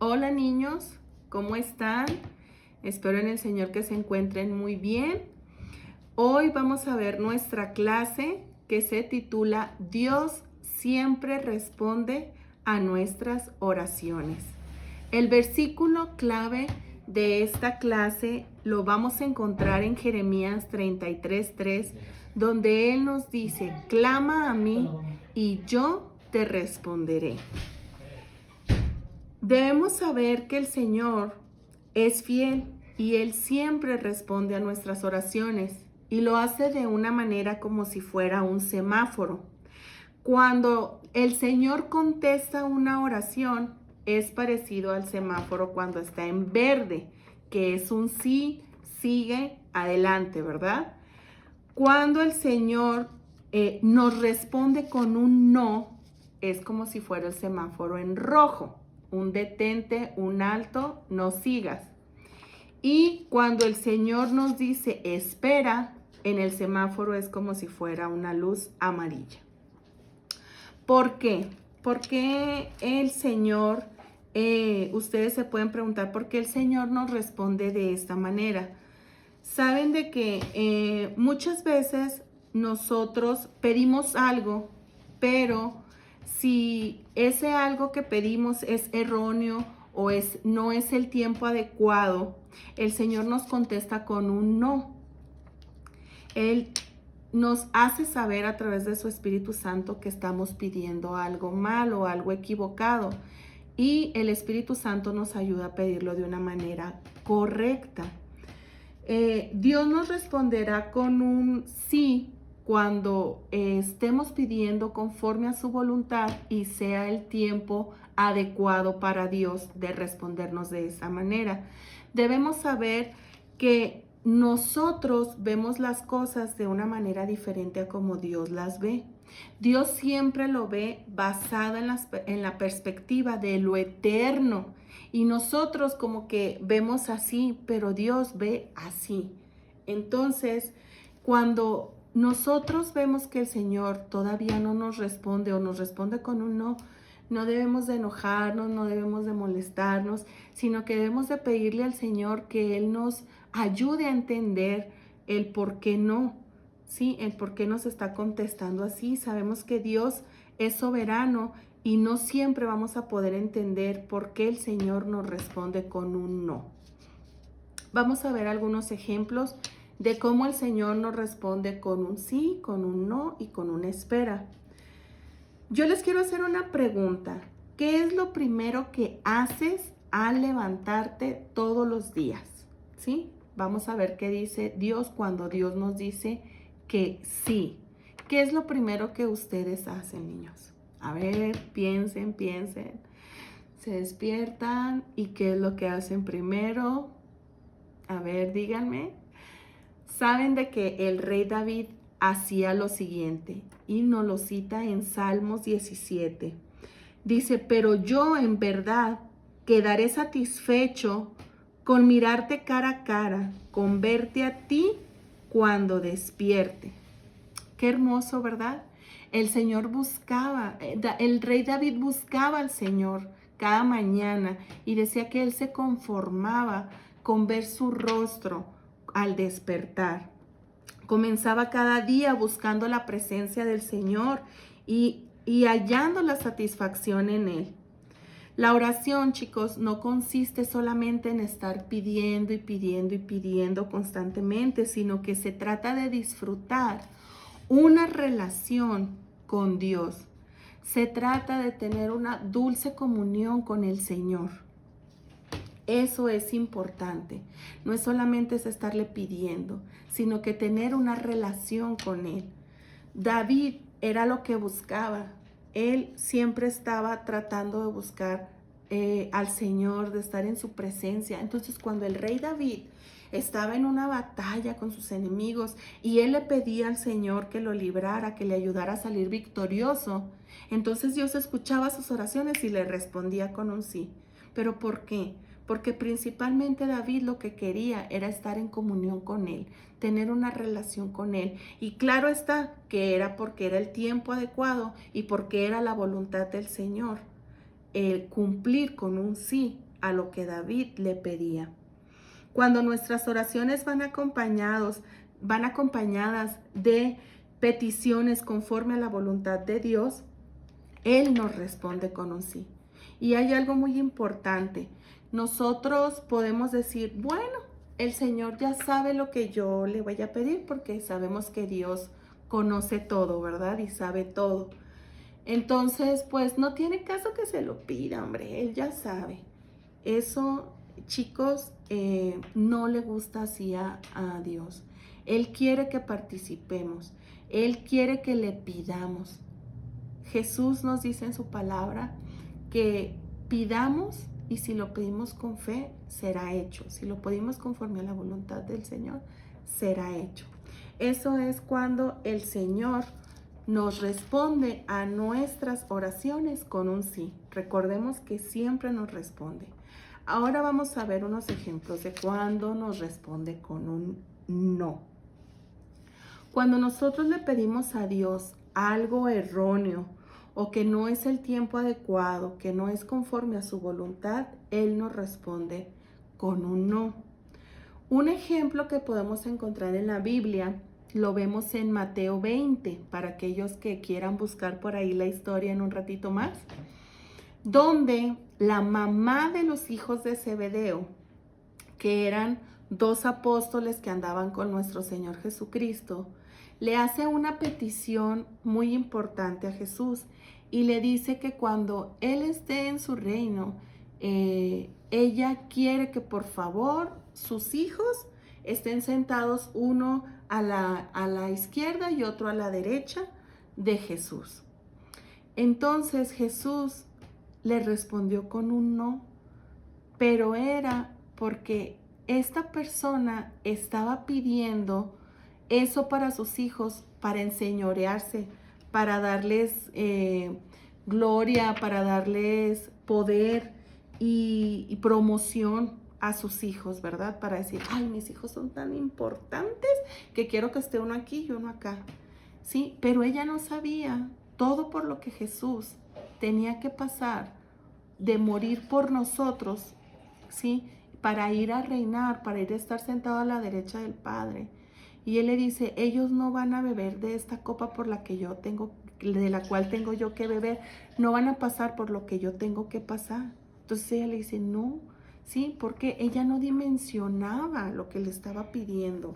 Hola niños, ¿cómo están? Espero en el Señor que se encuentren muy bien. Hoy vamos a ver nuestra clase que se titula Dios siempre responde a nuestras oraciones. El versículo clave de esta clase lo vamos a encontrar en Jeremías 33:3, donde Él nos dice, clama a mí y yo te responderé. Debemos saber que el Señor es fiel y Él siempre responde a nuestras oraciones y lo hace de una manera como si fuera un semáforo. Cuando el Señor contesta una oración, es parecido al semáforo cuando está en verde, que es un sí, sigue, adelante, ¿verdad? Cuando el Señor nos responde con un no, es como si fuera el semáforo en rojo, un detente, un alto, no sigas. Y cuando el Señor nos dice espera, en el semáforo es como si fuera una luz amarilla. ¿Por qué? Porque el Señor, ustedes se pueden preguntar por qué el Señor nos responde de esta manera. Saben de que muchas veces nosotros pedimos algo, pero si ese algo que pedimos es erróneo o no es el tiempo adecuado, el Señor nos contesta con un no. Él nos hace saber a través de su Espíritu Santo que estamos pidiendo algo mal o algo equivocado. Y el Espíritu Santo nos ayuda a pedirlo de una manera correcta. Dios nos responderá con un sí cuando estemos pidiendo conforme a su voluntad y sea el tiempo adecuado para Dios de respondernos de esa manera. Debemos saber que nosotros vemos las cosas de una manera diferente a como Dios las ve. Dios siempre lo ve basada en la perspectiva de lo eterno. Y nosotros como que vemos así, pero Dios ve así. Entonces, cuando nosotros vemos que el Señor todavía no nos responde o nos responde con un no, no debemos de enojarnos, no debemos de molestarnos, sino que debemos de pedirle al Señor que Él nos ayude a entender el por qué no, ¿sí? El por qué nos está contestando así. Sabemos que Dios es soberano y no siempre vamos a poder entender por qué el Señor nos responde con un no. Vamos a ver algunos ejemplos de cómo el Señor nos responde con un sí, con un no y con una espera. Yo les quiero hacer una pregunta. ¿Qué es lo primero que haces al levantarte todos los días? ¿Sí? Vamos a ver qué dice Dios cuando Dios nos dice que sí. ¿Qué es lo primero que ustedes hacen, niños? A ver, piensen. Se despiertan y ¿qué es lo que hacen primero? A ver, díganme. Saben de que el rey David hacía lo siguiente y nos lo cita en Salmos 17. Dice, pero yo en verdad quedaré satisfecho con mirarte cara a cara, con verte a ti cuando despierte. Qué hermoso, ¿verdad? El Señor buscaba, el rey David buscaba al Señor cada mañana y decía que él se conformaba con ver su rostro al despertar. Comenzaba cada día buscando la presencia del Señor y hallando la satisfacción en Él. La oración, chicos, no consiste solamente en estar pidiendo constantemente, sino que se trata de disfrutar una relación con Dios. Se trata de tener una dulce comunión con el Señor. Eso es importante. No es solamente estarle pidiendo, sino que tener una relación con Él. David era lo que buscaba. Él siempre estaba tratando de buscar al Señor, de estar en su presencia. Entonces, cuando el rey David estaba en una batalla con sus enemigos y él le pedía al Señor que lo librara, que le ayudara a salir victorioso, entonces Dios escuchaba sus oraciones y le respondía con un sí. ¿Pero por qué? Porque principalmente David lo que quería era estar en comunión con Él, tener una relación con Él. Y claro está que era porque era el tiempo adecuado y porque era la voluntad del Señor el cumplir con un sí a lo que David le pedía. Cuando nuestras oraciones van acompañadas de peticiones conforme a la voluntad de Dios, Él nos responde con un sí. Y hay algo muy importante. Nosotros podemos decir, bueno, el Señor ya sabe lo que yo le voy a pedir porque sabemos que Dios conoce todo, ¿verdad? Y sabe todo. Entonces, pues no tiene caso que se lo pida, hombre, Él ya sabe. Eso, chicos, no le gusta así a Dios. Él quiere que participemos. Él quiere que le pidamos. Jesús nos dice en su palabra que pidamos y si lo pedimos con fe, será hecho. Si lo pedimos conforme a la voluntad del Señor, será hecho. Eso es cuando el Señor nos responde a nuestras oraciones con un sí. Recordemos que siempre nos responde. Ahora vamos a ver unos ejemplos de cuando nos responde con un no. Cuando nosotros le pedimos a Dios algo erróneo o que no es el tiempo adecuado, que no es conforme a su voluntad, Él nos responde con un no. Un ejemplo que podemos encontrar en la Biblia lo vemos en Mateo 20, para aquellos que quieran buscar por ahí la historia en un ratito más, donde la mamá de los hijos de Zebedeo, que eran dos apóstoles que andaban con nuestro Señor Jesucristo, le hace una petición muy importante a Jesús y le dice que cuando Él esté en su reino, ella quiere que por favor sus hijos estén sentados uno a la izquierda y otro a la derecha de Jesús. Entonces Jesús le respondió con un no, pero era porque esta persona estaba pidiendo eso para sus hijos, para enseñorearse, para darles gloria, para darles poder y promoción a sus hijos, ¿verdad? Para decir, ay, mis hijos son tan importantes que quiero que esté uno aquí y uno acá. Sí, pero ella no sabía todo por lo que Jesús tenía que pasar de morir por nosotros, ¿sí? Para ir a reinar, para ir a estar sentado a la derecha del Padre. Y Él le dice, ellos no van a beber de esta copa por la que yo tengo, de la cual tengo yo que beber, no van a pasar por lo que yo tengo que pasar. Entonces ella le dice, no, ¿sí? Porque ella no dimensionaba lo que le estaba pidiendo.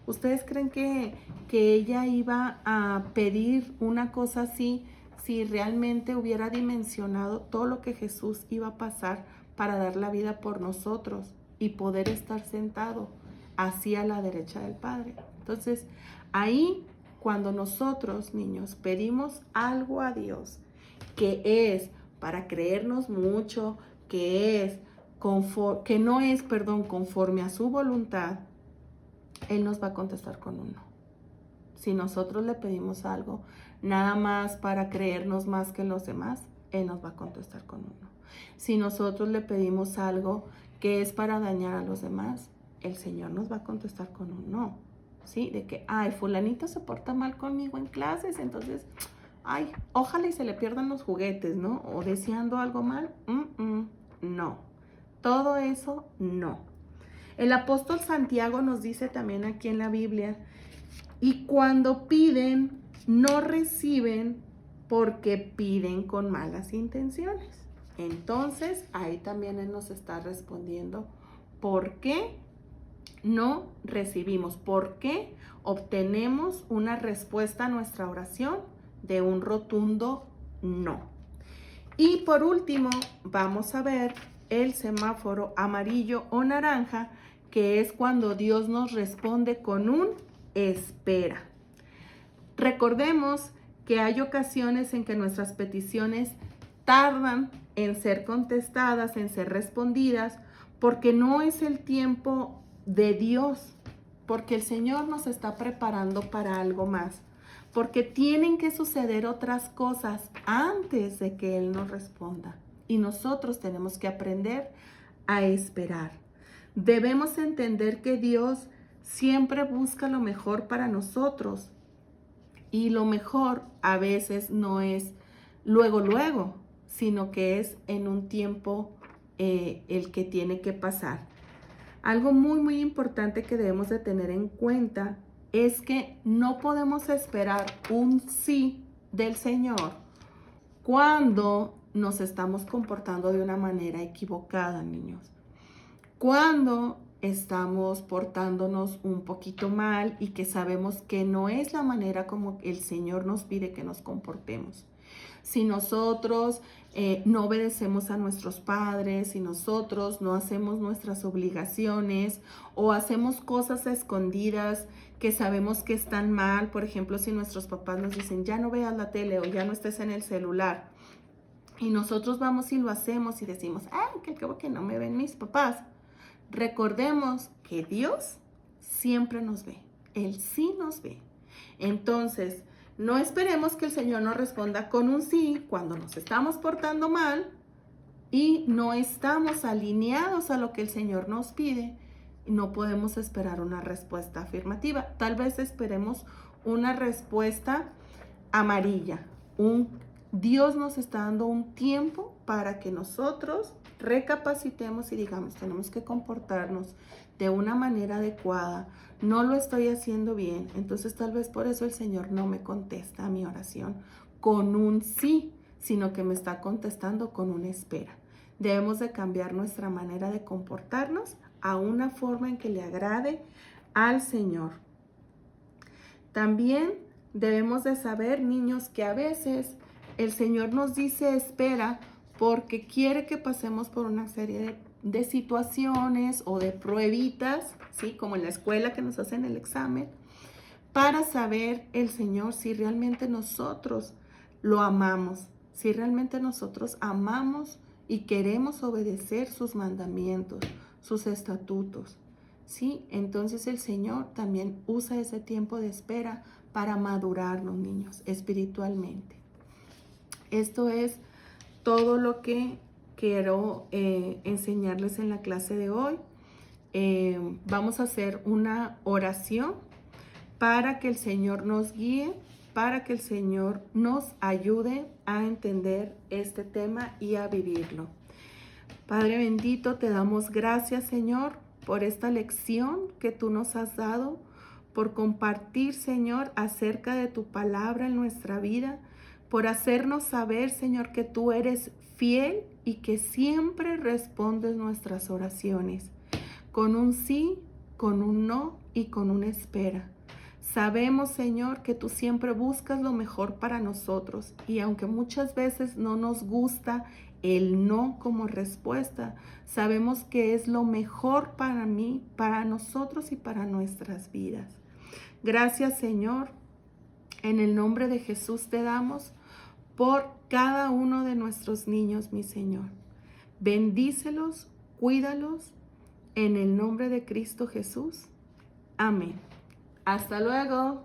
¿Ustedes creen que ella iba a pedir una cosa así si realmente hubiera dimensionado todo lo que Jesús iba a pasar para dar la vida por nosotros y poder estar sentado así a la derecha del Padre? Entonces, ahí cuando nosotros, niños, pedimos algo a Dios que es para creernos mucho, que no es, conforme a su voluntad, Él nos va a contestar con un no. Si nosotros le pedimos algo nada más para creernos más que los demás, Él nos va a contestar con un no. Si nosotros le pedimos algo que es para dañar a los demás, el Señor nos va a contestar con un no. ¿Sí? De que, ay, fulanito se porta mal conmigo en clases, entonces, ay, ojalá y se le pierdan los juguetes, ¿no? O deseando algo mal, no. Todo eso, no. El apóstol Santiago nos dice también aquí en la Biblia, y cuando piden, no reciben porque piden con malas intenciones. Entonces, ahí también Él nos está respondiendo por qué no recibimos, por qué obtenemos una respuesta a nuestra oración de un rotundo no. Y por último, vamos a ver el semáforo amarillo o naranja, que es cuando Dios nos responde con un espera. Recordemos que hay ocasiones en que nuestras peticiones tardan en ser contestadas, en ser respondidas, porque no es el tiempo de Dios, porque el Señor nos está preparando para algo más, porque tienen que suceder otras cosas antes de que Él nos responda. Y nosotros tenemos que aprender a esperar. Debemos entender que Dios siempre busca lo mejor para nosotros. Y lo mejor a veces no es luego, sino que es en un tiempo el que tiene que pasar. Algo muy, muy importante que debemos de tener en cuenta es que no podemos esperar un sí del Señor cuando nos estamos comportando de una manera equivocada, niños. Cuando estamos portándonos un poquito mal y que sabemos que no es la manera como el Señor nos pide que nos comportemos. Si nosotros no obedecemos a nuestros padres, si nosotros no hacemos nuestras obligaciones o hacemos cosas a escondidas que sabemos que están mal, por ejemplo, si nuestros papás nos dicen ya no veas la tele o ya no estés en el celular y nosotros vamos y lo hacemos y decimos, ay, que acabo que no me ven mis papás. Recordemos que Dios siempre nos ve, Él sí nos ve. Entonces, no esperemos que el Señor nos responda con un sí cuando nos estamos portando mal y no estamos alineados a lo que el Señor nos pide. No podemos esperar una respuesta afirmativa. Tal vez esperemos una respuesta amarilla. Dios nos está dando un tiempo para que nosotros recapacitemos y digamos, tenemos que comportarnos de una manera adecuada. No lo estoy haciendo bien. Entonces tal vez por eso el Señor no me contesta a mi oración con un sí, sino que me está contestando con una espera. Debemos de cambiar nuestra manera de comportarnos a una forma en que le agrade al Señor. También debemos de saber, niños, que a veces el Señor nos dice espera porque quiere que pasemos por una serie de situaciones o de pruebitas, ¿sí? Como en la escuela que nos hacen el examen, para saber el Señor si realmente nosotros lo amamos, si realmente nosotros amamos y queremos obedecer sus mandamientos, sus estatutos, ¿sí? Entonces el Señor también usa ese tiempo de espera para madurarnos, niños, espiritualmente. Esto es todo lo que quiero enseñarles en la clase de hoy. Vamos a hacer una oración para que el Señor nos guíe, para que el Señor nos ayude a entender este tema y a vivirlo. Padre bendito, te damos gracias, Señor, por esta lección que tú nos has dado, por compartir, Señor, acerca de tu palabra en nuestra vida, por hacernos saber, Señor, que tú eres fiel y que siempre respondes nuestras oraciones, con un sí, con un no y con una espera. Sabemos, Señor, que tú siempre buscas lo mejor para nosotros y aunque muchas veces no nos gusta el no como respuesta, sabemos que es lo mejor para mí, para nosotros y para nuestras vidas. Gracias, Señor. En el nombre de Jesús te damos por cada uno de nuestros niños, mi Señor. Bendícelos, cuídalos, en el nombre de Cristo Jesús. Amén. Hasta luego.